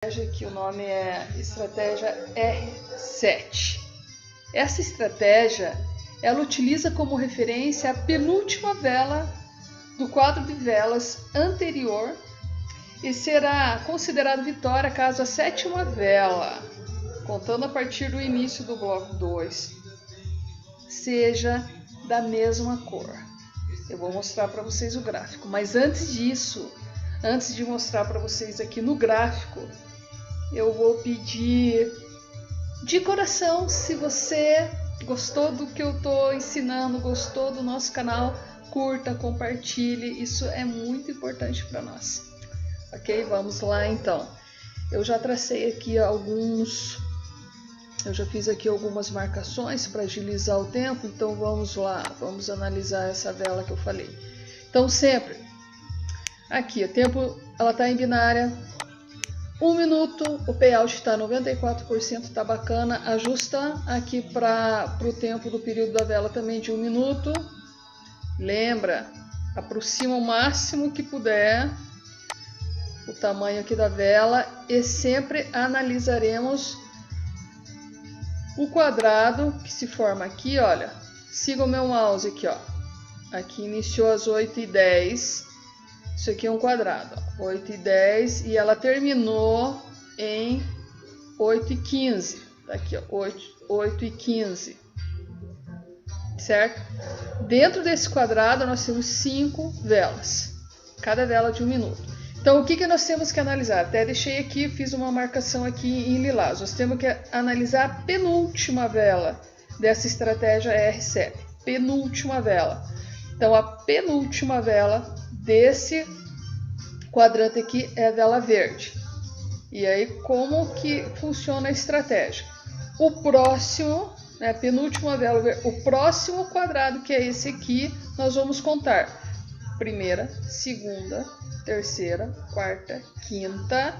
Que o nome é estratégia R7. Essa estratégia, ela utiliza como referência a penúltima vela do quadro de velas anterior e será considerada vitória caso a sétima vela, contando a partir do início do bloco 2, seja da mesma cor. Eu vou mostrar para vocês o gráfico, mas antes disso, antes de mostrar para vocês aqui no gráfico, eu vou pedir de coração, se você gostou do que eu estou ensinando, gostou do nosso canal, curta, compartilhe, isso é muito importante para nós. Ok? Vamos lá então. Eu já tracei aqui eu já fiz aqui algumas marcações para agilizar o tempo, então vamos lá, vamos analisar essa vela que eu falei. Então sempre, aqui o tempo, ela está em binária, 1 minuto, o payout está 94%, está bacana. Ajusta aqui para o tempo do período da vela também de 1 minuto. Lembra, aproxima o máximo que puder o tamanho aqui da vela e sempre analisaremos o quadrado que se forma aqui, olha. Siga o meu mouse aqui, ó. Aqui iniciou às 8h10. Isso aqui é um quadrado, 8h10 e ela terminou em 8h15. Tá aqui, ó, 8h15. Certo? Dentro desse quadrado nós temos 5 velas, cada vela de 1 minuto. Então o que nós temos que analisar? Até deixei aqui, fiz uma marcação aqui em lilás. Nós temos que analisar a penúltima vela dessa estratégia R7. Penúltima vela. Então a penúltima vela desse quadrante aqui é a vela verde. E aí como que funciona a estratégia? O próximo, né, a penúltima vela verde, o próximo quadrado, que é esse aqui, nós vamos contar primeira, segunda, terceira, quarta, quinta,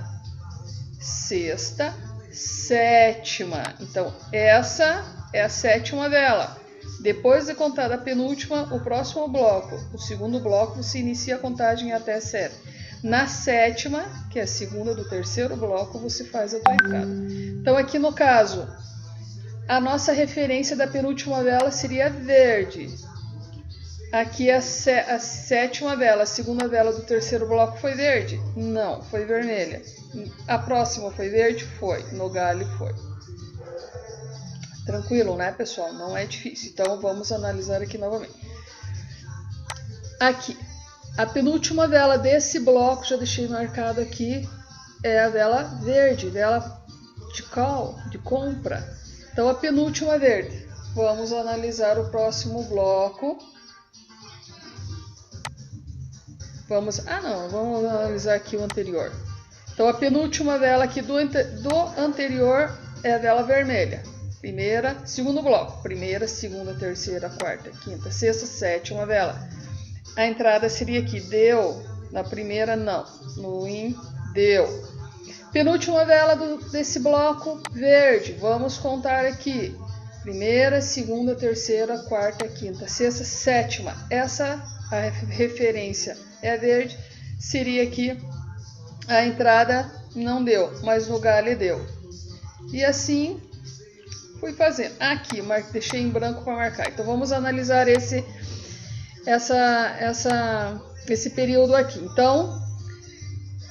sexta, sétima. Então essa é a sétima vela. Depois de contar a penúltima, o próximo bloco, o segundo bloco, você inicia a contagem até 7. Na sétima, que é a segunda do terceiro bloco, você faz a tua entrada. Então aqui no caso, a nossa referência da penúltima vela seria verde. Aqui a sétima vela, a segunda vela do terceiro bloco foi verde? Não, foi vermelha. A próxima foi verde? Foi. No galho foi. Tranquilo, né, pessoal? Não é difícil. Então, vamos analisar aqui novamente. Aqui, a penúltima vela desse bloco, já deixei marcado aqui, é a vela verde, vela de call, de compra. Então, a penúltima verde. Vamos analisar o próximo bloco. Vamos analisar aqui o anterior. Então, a penúltima vela aqui do anterior é a vela vermelha. Primeira, segundo bloco. Primeira, segunda, terceira, quarta, quinta, sexta, sétima vela. A entrada seria aqui. Deu. Na primeira, não. No win, deu. Penúltima vela desse bloco, verde. Vamos contar aqui. Primeira, segunda, terceira, quarta, quinta, sexta, sétima. Essa a referência é verde. Seria aqui. A entrada não deu, mas no galho deu. E assim fui fazendo. Aqui, deixei em branco para marcar. Então, vamos analisar esse período aqui. Então,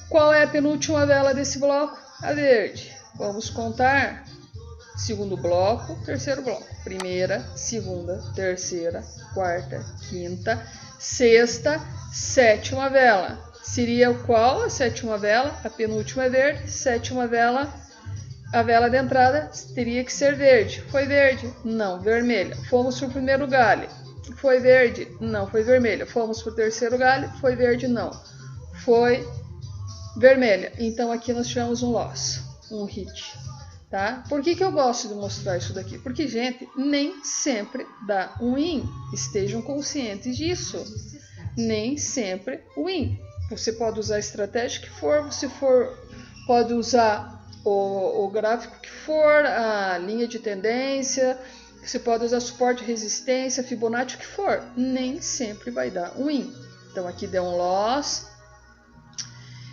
qual é a penúltima vela desse bloco? A verde. Vamos contar segundo bloco, terceiro bloco. Primeira, segunda, terceira, quarta, quinta, sexta, sétima vela. Seria qual a sétima vela? A penúltima é verde. Sétima vela, a vela de entrada teria que ser verde. Foi verde? Não, vermelha. Fomos para o primeiro galho. Foi verde? Não, foi vermelha. Fomos para o terceiro galho. Foi verde? Não. Foi vermelha. Então aqui nós tivemos um loss, um hit. Tá? Por que eu gosto de mostrar isso daqui? Porque, gente, nem sempre dá um win. Estejam conscientes disso. Nem sempre win. Você pode usar a estratégia que for, pode usar o gráfico que for, a linha de tendência, você pode usar suporte, resistência, Fibonacci, o que for. Nem sempre vai dar um win. Então aqui deu um loss.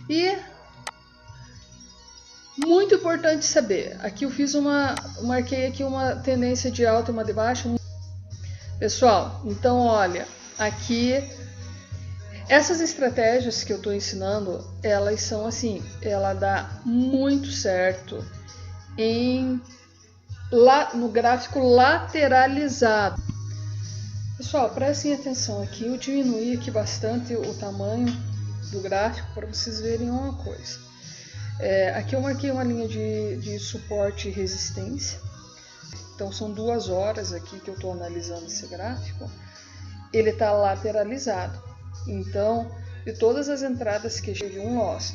E Muito importante saber. Aqui eu fiz marquei aqui uma tendência de alta e uma de baixa. Pessoal, então olha, aqui essas estratégias que eu estou ensinando, elas são assim, ela dá muito certo no gráfico lateralizado. Pessoal, prestem atenção aqui, eu diminuí aqui bastante o tamanho do gráfico para vocês verem uma coisa. Aqui eu marquei uma linha de suporte e resistência. Então são 2 horas aqui que eu estou analisando esse gráfico. Ele está lateralizado. Então, de todas as entradas que tive um loss.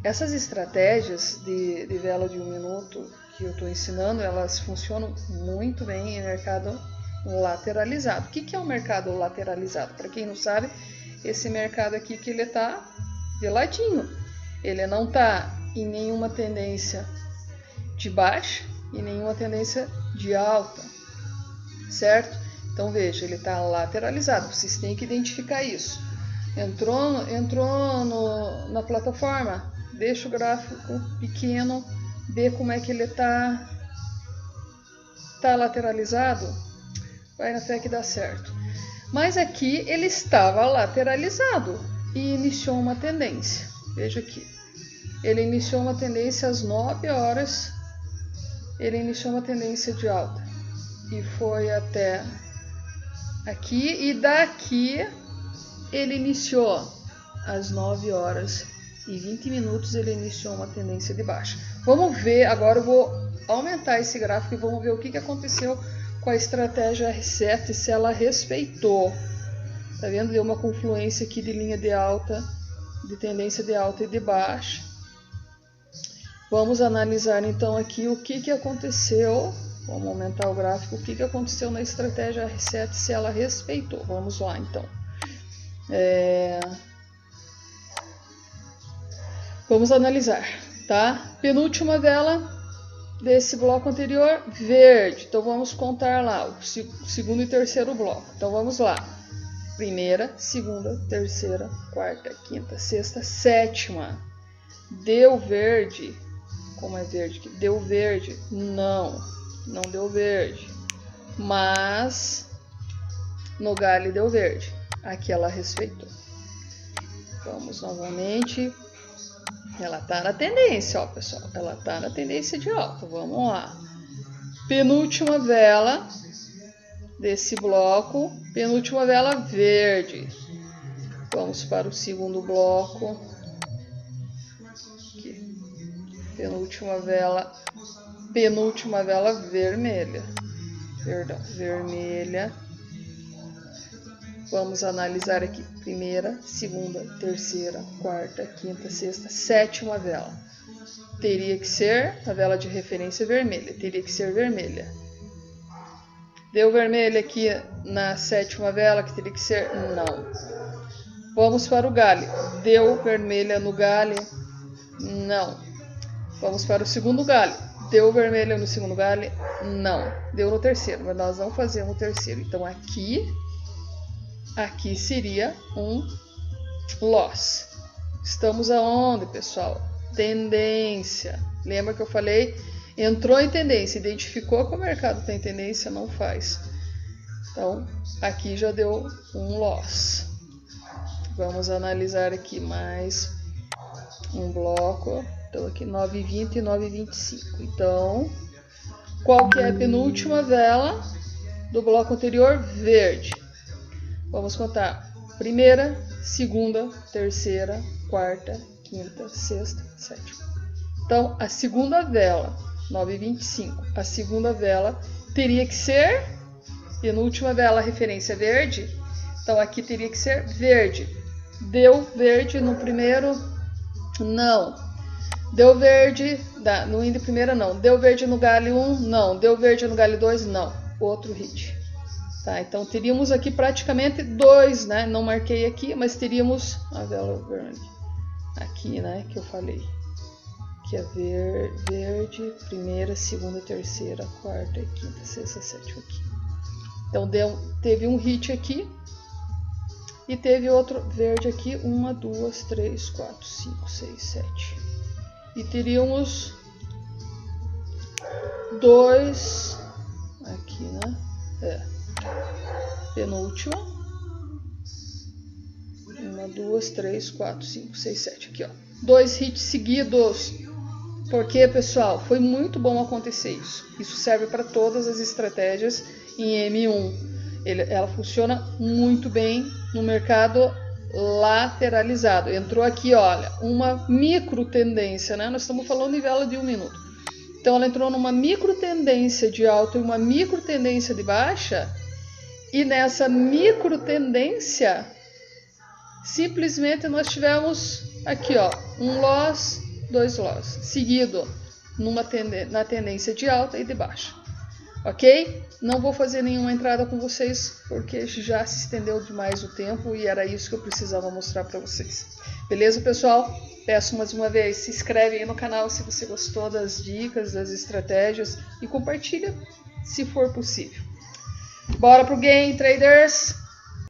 Essas estratégias de vela de 1 minuto que eu estou ensinando, elas funcionam muito bem em mercado lateralizado. O que é um mercado lateralizado? Para quem não sabe, esse mercado aqui que ele está de ladinho. Ele não está em nenhuma tendência de baixa e nenhuma tendência de alta, certo? Então veja, ele está lateralizado, vocês têm que identificar isso. Entrou na plataforma, deixa o gráfico pequeno, vê como é que ele está lateralizado, vai na fé que dá certo. Mas aqui ele estava lateralizado e iniciou uma tendência. Veja aqui, ele iniciou uma tendência às 9 horas, ele iniciou uma tendência de alta e foi até aqui, e daqui ele iniciou às 9 horas e 20 minutos, ele iniciou uma tendência de baixa. Vamos ver, agora eu vou aumentar esse gráfico e vamos ver o que aconteceu com a estratégia R7, se ela respeitou. Tá vendo? Deu uma confluência aqui de linha de alta, de tendência de alta e de baixa. Vamos analisar então aqui o que aconteceu. Vamos aumentar o gráfico. O que aconteceu na estratégia R7, se ela respeitou. Vamos lá então. Vamos analisar, tá? Penúltima vela desse bloco anterior, verde. Então vamos contar lá o segundo e terceiro bloco. Então vamos lá. Primeira, segunda, terceira, quarta, quinta, sexta, sétima. Deu verde. Como é verde aqui? Deu verde? Não deu verde. Mas no galho deu verde. Aqui ela respeitou. Vamos novamente. Ela tá na tendência, ó, pessoal. Ela tá na tendência de alta. Vamos lá. Penúltima vela desse bloco. Penúltima vela verde. Vamos para o segundo bloco. Aqui. Penúltima vela vermelha. Perdão, vermelha. Vamos analisar aqui. Primeira, segunda, terceira, quarta, quinta, sexta, sétima vela. Teria que ser a vela de referência vermelha. Teria que ser vermelha. Deu vermelho aqui na sétima vela, que teria que ser não. Vamos para o galho. Deu vermelha no galho? Não. Vamos para o segundo galho. Deu vermelha no segundo galho? Não. Deu no terceiro, mas nós não fazemos o terceiro. Então aqui seria um loss. Estamos aonde, pessoal? Tendência. Lembra que eu falei? Entrou em tendência, identificou que o mercado tem tendência, não faz. Então, aqui já deu um loss. Vamos analisar aqui mais um bloco. Então, aqui 9,20 e 9,25. Então, qual que é a penúltima vela do bloco anterior? Verde. Vamos contar. Primeira, segunda, terceira, quarta, quinta, sexta, sétima. Então, a segunda vela, 9,25. A segunda vela teria que ser penúltima vela, referência verde. Então, aqui teria que ser verde. Deu verde no primeiro? Não. Deu verde no índice primeira? Não. Deu verde no galho 1? Não. Deu verde no galho 2? Não. Outro hit. Tá, então teríamos aqui praticamente 2, né? Não marquei aqui, mas teríamos a vela verde aqui, né? Que eu falei. Que é verde, primeira, segunda, terceira, quarta, quinta, sexta, sétima aqui. Então teve um hit aqui e teve outro verde aqui. 1, 2, 3, 4, 5, 6, 7. e teríamos 2 aqui, né? Penúltima. 1, 2, 3, 4, 5, 6, 7. Aqui, ó. 2 hits seguidos. Porque, pessoal, foi muito bom acontecer isso. Isso serve para todas as estratégias em M1. Ela funciona muito bem no mercado lateralizado. Entrou aqui, olha, uma micro tendência, né? Nós estamos falando em vela de 1 minuto. Então, ela entrou numa micro tendência de alta e uma micro tendência de baixa. E nessa micro tendência, simplesmente nós tivemos aqui, ó, um loss, 2 loss, seguido na tendência de alta e de baixa. Ok? Não vou fazer nenhuma entrada com vocês, porque já se estendeu demais o tempo e era isso que eu precisava mostrar para vocês. Beleza, pessoal? Peço mais uma vez, se inscreve aí no canal se você gostou das dicas, das estratégias e compartilha se for possível. Bora pro game, traders!